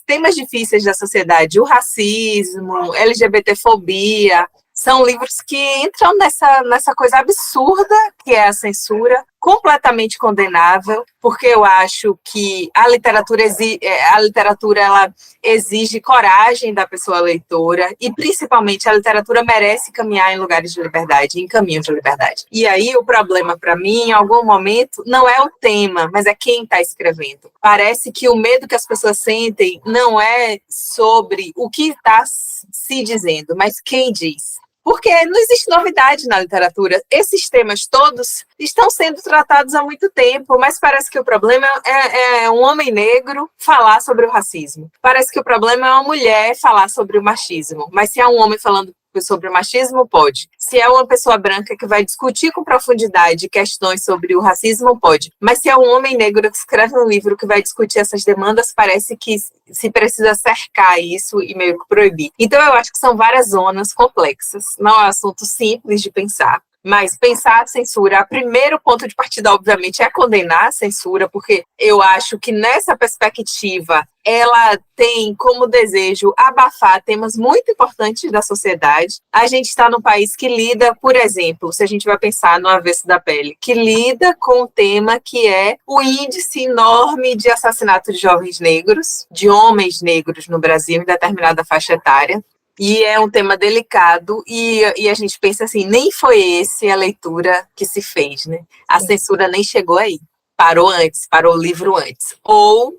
temas difíceis da sociedade, o racismo, LGBTfobia, são livros que entram nessa coisa absurda que é a censura, completamente condenável, porque eu acho que a literatura ela exige coragem da pessoa leitora, e principalmente a literatura merece caminhar em lugares de liberdade, em caminhos de liberdade. E aí o problema para mim, em algum momento, não é o tema, mas é quem está escrevendo. Parece que o medo que as pessoas sentem não é sobre o que está se dizendo, mas quem diz. Porque não existe novidade na literatura. Esses temas todos estão sendo tratados há muito tempo, mas parece que o problema é um homem negro falar sobre o racismo. Parece que o problema é uma mulher falar sobre o machismo. Mas se há um homem falando sobre o machismo, pode. Se é uma pessoa branca que vai discutir com profundidade questões sobre o racismo, pode. Mas se é um homem negro que escreve um livro que vai discutir essas demandas, parece que se precisa cercar isso e meio que proibir. Então, eu acho que são várias zonas complexas. Não é um assunto simples de pensar. Mas pensar a censura, o primeiro ponto de partida, obviamente, é condenar a censura, porque eu acho que nessa perspectiva ela tem como desejo abafar temas muito importantes da sociedade. A gente está num país que lida, por exemplo, se a gente vai pensar no avesso da pele, que lida com o tema que é o índice enorme de assassinato de jovens negros, de homens negros no Brasil, em determinada faixa etária. E é um tema delicado e a gente pensa assim, nem foi esse a leitura que se fez, né? A censura nem chegou aí. Parou antes, parou o livro antes. Ou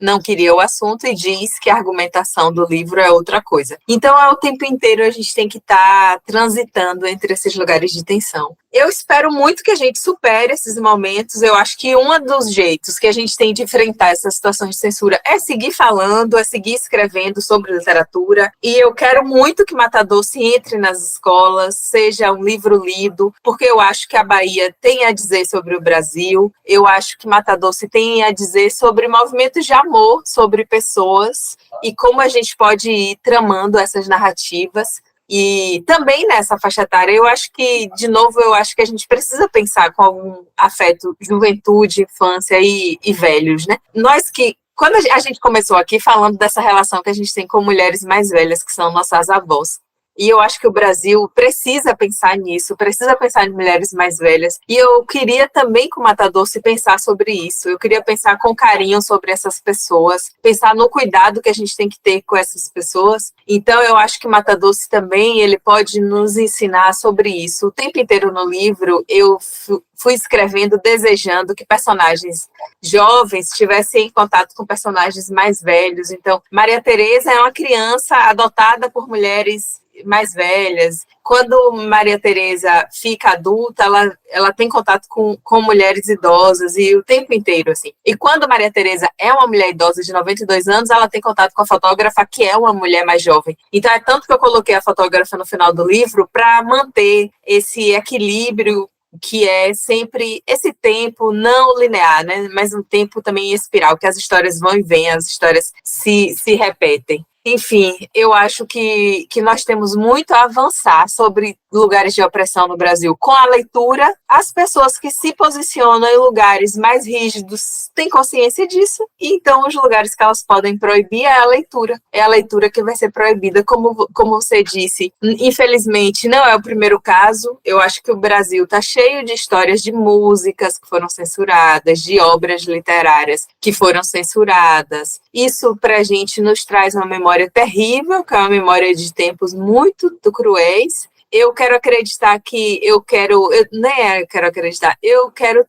não queria o assunto e diz que a argumentação do livro é outra coisa. Então, o tempo inteiro a gente tem que estar transitando entre esses lugares de tensão. Eu espero muito que a gente supere esses momentos. Eu acho que um dos jeitos que a gente tem de enfrentar essas situações de censura é seguir falando, é seguir escrevendo sobre literatura. E eu quero muito que Matadoce entre nas escolas, seja um livro lido, porque eu acho que a Bahia tem a dizer sobre o Brasil. Eu acho que Matadoce tem a dizer sobre movimentos de amor, sobre pessoas e como a gente pode ir tramando essas narrativas. E também nessa faixa etária, eu acho que, de novo, eu acho que a gente precisa pensar com algum afeto, juventude, infância e velhos, né? Nós que, quando a gente começou aqui falando dessa relação que a gente tem com mulheres mais velhas, que são nossas avós, e eu acho que o Brasil precisa pensar nisso, precisa pensar em mulheres mais velhas. E eu queria também, com Matadoce, pensar sobre isso. Eu queria pensar com carinho sobre essas pessoas, pensar no cuidado que a gente tem que ter com essas pessoas. Então, eu acho que Matadoce também, ele pode nos ensinar sobre isso. O tempo inteiro no livro, eu fui escrevendo, desejando que personagens jovens tivessem contato com personagens mais velhos. Então, Maria Teresa é uma criança adotada por mulheres mais velhas. Quando Maria Teresa fica adulta, ela tem contato com mulheres idosas e o tempo inteiro, assim. E quando Maria Teresa é uma mulher idosa de 92 anos, ela tem contato com a fotógrafa, que é uma mulher mais jovem. Então, é tanto que eu coloquei a fotógrafa no final do livro para manter esse equilíbrio que é sempre esse tempo não linear, né? Mas um tempo também em espiral, que as histórias vão e vêm, as histórias se repetem. Enfim, eu acho que nós temos muito a avançar sobre lugares de opressão no Brasil. Com a leitura, as pessoas que se posicionam em lugares mais rígidos têm consciência disso, e então os lugares que elas podem proibir é a leitura. É a leitura que vai ser proibida, como você disse. Infelizmente, não é o primeiro caso. Eu acho que o Brasil está cheio de histórias de músicas que foram censuradas, de obras literárias que foram censuradas. Isso, para a gente, nos traz uma memória terrível, que é uma memória de tempos muito cruéis. Eu quero acreditar eu quero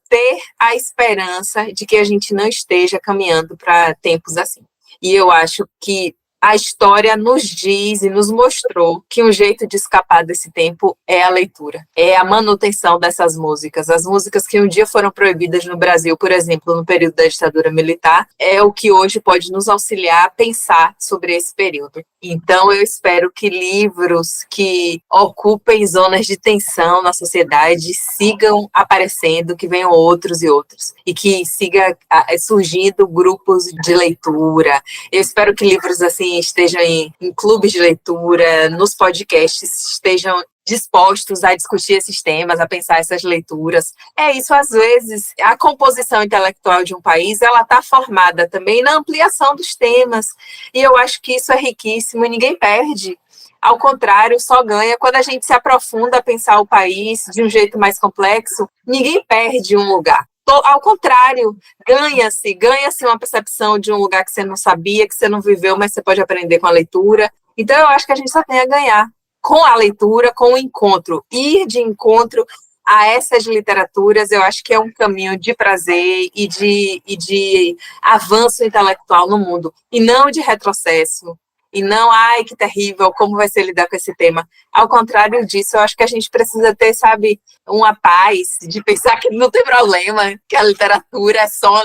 ter a esperança de que a gente não esteja caminhando para tempos assim. E eu acho que a história nos diz e nos mostrou que um jeito de escapar desse tempo é a leitura, é a manutenção dessas músicas. As músicas que um dia foram proibidas no Brasil, por exemplo, no período da ditadura militar, é o que hoje pode nos auxiliar a pensar sobre esse período. Então, eu espero que livros que ocupem zonas de tensão na sociedade sigam aparecendo, que venham outros e outros, e que siga surgindo grupos de leitura. Eu espero que livros assim estejam em clubes de leitura, nos podcasts estejam dispostos a discutir esses temas, a pensar essas leituras. É isso, às vezes, a composição intelectual de um país, ela está formada também na ampliação dos temas, e eu acho que isso é riquíssimo e ninguém perde. Ao contrário, só ganha quando a gente se aprofunda a pensar o país de um jeito mais complexo, ninguém perde um lugar. Ao contrário, ganha-se uma percepção de um lugar que você não sabia, que você não viveu, mas você pode aprender com a leitura. Então, eu acho que a gente só tem a ganhar com a leitura, com o encontro. Ir de encontro a essas literaturas, eu acho que é um caminho de prazer e de avanço intelectual no mundo, e não de retrocesso. E não, ai, que terrível, como vai ser lidar com esse tema? Ao contrário disso, eu acho que a gente precisa ter, sabe, uma paz de pensar que não tem problema, que a literatura é só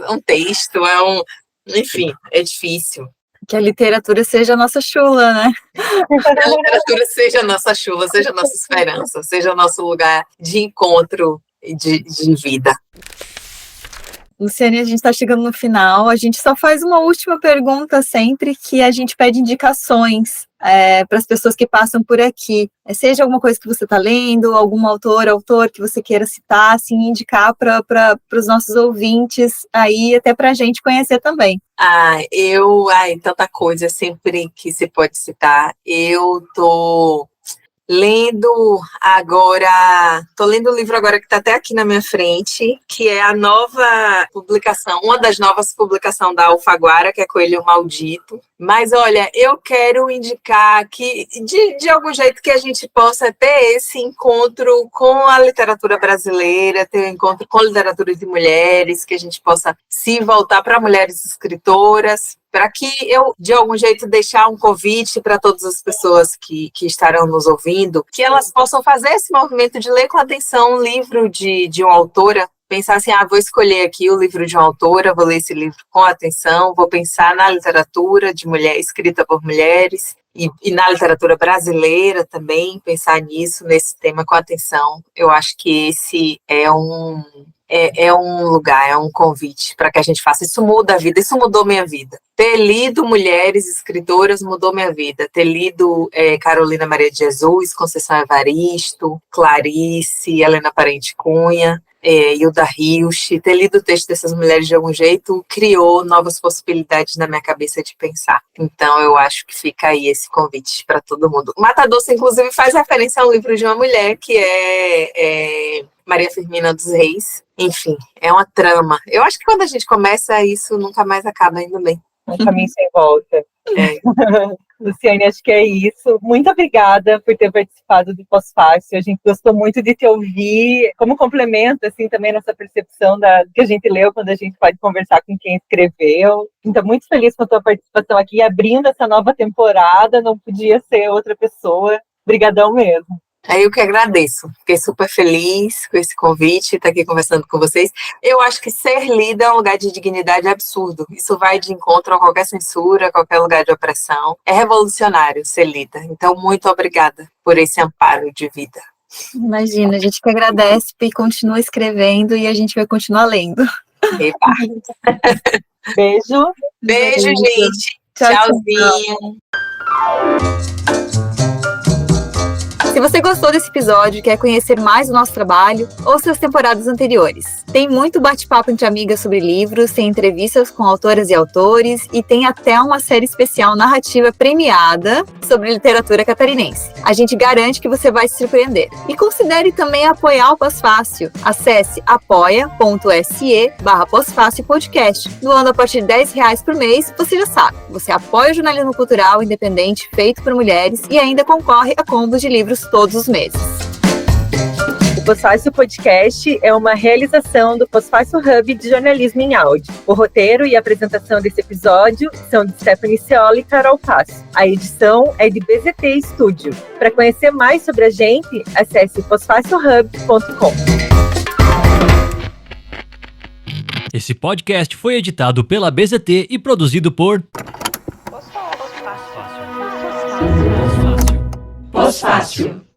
um texto, enfim, é difícil. Que a literatura seja a nossa chula, né? Que a literatura seja a nossa chuva, seja a nossa esperança, seja o nosso lugar de encontro e de vida. Luciane, a gente está chegando no final. A gente só faz uma última pergunta sempre, que a gente pede indicações para as pessoas que passam por aqui. Seja alguma coisa que você está lendo, algum autor que você queira citar, assim, indicar para os nossos ouvintes aí, até para a gente conhecer também. Tanta coisa sempre que se pode citar. Eu tô lendo o livro agora que está até aqui na minha frente, que é a nova publicação, uma das novas publicações da Alfaguara, que é Coelho Maldito. Mas, olha, eu quero indicar que, de algum jeito, que a gente possa ter esse encontro com a literatura brasileira, ter um encontro com a literatura de mulheres, que a gente possa se voltar para mulheres escritoras, para que eu, de algum jeito, deixar um convite para todas as pessoas que estarão nos ouvindo, que elas possam fazer esse movimento de ler com atenção um livro de uma autora, pensar assim, vou escolher aqui o livro de uma autora, vou ler esse livro com atenção, vou pensar na literatura de mulher, escrita por mulheres, e na literatura brasileira também, pensar nisso, nesse tema com atenção. Eu acho que esse é um lugar, é um convite para que a gente faça. Isso muda a vida, isso mudou minha vida. Ter lido mulheres escritoras mudou minha vida. Ter lido Carolina Maria de Jesus, Conceição Evaristo, Clarice, Helena Parente Cunha, Hilda Hilst, ter lido o texto dessas mulheres de algum jeito criou novas possibilidades na minha cabeça de pensar. Então eu acho que fica aí esse convite para todo mundo. Mata Doce, inclusive, faz referência a um livro de uma mulher que é Maria Firmina dos Reis. Enfim, é uma trama. Eu acho que quando a gente começa, isso nunca mais acaba, ainda bem. Um caminho sem volta. Luciane, acho que é isso. Muito obrigada por ter participado do Pós-Fácil. A gente gostou muito de te ouvir, como complemento, assim, também nossa percepção que a gente leu, quando a gente pode conversar com quem escreveu. Então, muito feliz com a tua participação aqui, abrindo essa nova temporada. Não podia ser outra pessoa. Obrigadão mesmo. Eu que agradeço, fiquei super feliz com esse convite, estar aqui conversando com vocês. Eu acho que ser lida é um lugar de dignidade absurdo, isso vai de encontro a qualquer censura, a qualquer lugar de opressão. É revolucionário ser lida, então muito obrigada por esse amparo de vida. Imagina, a gente que agradece e continua escrevendo e a gente vai continuar lendo. Beijo. Beijo, gente. Tchauzinho. Se você gostou desse episódio e quer conhecer mais do nosso trabalho, ouça as temporadas anteriores. Tem muito bate-papo entre amigas sobre livros, tem entrevistas com autoras e autores e tem até uma série especial narrativa premiada sobre literatura catarinense. A gente garante que você vai se surpreender. E considere também apoiar o Pós-Fácil. Acesse apoia.se/Pós-Fácil-podcast. Doando a partir de R$10 por mês, você já sabe. Você apoia o jornalismo cultural independente feito por mulheres e ainda concorre a combos de livros todos os meses. O Pós-Fácil Podcast é uma realização do Pós-Fácil Hub de jornalismo em áudio. O roteiro e a apresentação desse episódio são de Stephanie Ciola e Carol Passo. A edição é de BZT Studio. Para conhecer mais sobre a gente, acesse posfacilhub.com. Esse podcast foi editado pela BZT e produzido por Pós-Fácil.